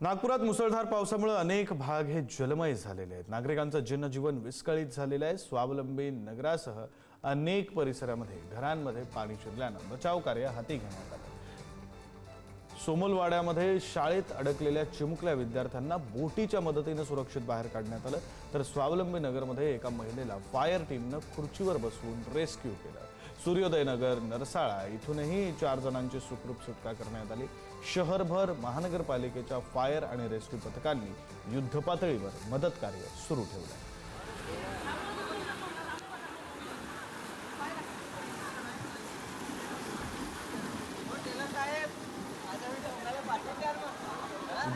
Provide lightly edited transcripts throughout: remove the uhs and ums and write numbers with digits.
नागपुरात मुसळधार पावसामुळे अनेक भाग हे जलमय झालेले आहेत। नागरिकांचं जनजीवन विस्कळीत झालेलं आहे। स्वावलंबी नगरासह अनेक परिसरामध्ये घरांमध्ये पाणी शिरल्यानं बचाव कार्य हाती घेण्यात आलं। सोमलवाड्यामध्ये शाळेत अडकलेल्या चिमुकल्या विद्यार्थ्यांना बोटीच्या मदतीने सुरक्षित बाहेर काढण्यात आलं, तर स्वावलंबी नगरमध्ये एका महिलेला फायर टीमनं खुर्चीवर बसवून रेस्क्यू केलं। सूर्योदय नगर, नरसाळा इथूनही 4 जणांची सुखरूप सुटका करण्यात आली। शहरभर महानगरपालिकेच्या फायर आणि रेस्क्यू पथकांनी युद्धपातळीवर मदत कार्य सुरू ठेवलं।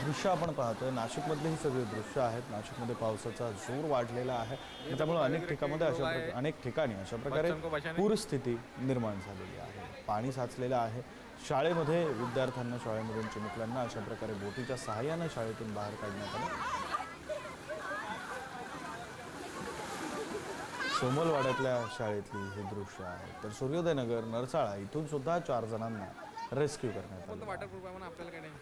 दृश्य आपण पाहतोय नाशिकमधले ही सगळे दृश्य आहेत। नाशिकमध्ये पावसाचा जोर वाढलेला आहे, त्यामुळे अनेक ठिकाणी अशा प्रकारे पूरस्थिती निर्माण झालेली आहे। पाणी साचलेलं आहे। शाळेमध्ये विद्यार्थ्यांना, शाळेमधून चिमुकल्यांना अशा प्रकारे बोटीच्या सहाय्याने शाळेतून बाहेर काढण्यात आलं। सोमलवाड्यातल्या शाळेतली हे दृश्य आहे। तर सूर्योदय नगर, नरसाळा इथून सुद्धा 4 जणांना रेस्क्यू करण्यात आलं। वॉटरप्रूफ आहे म्हणून आपल्याला काय नाही।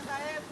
साहेब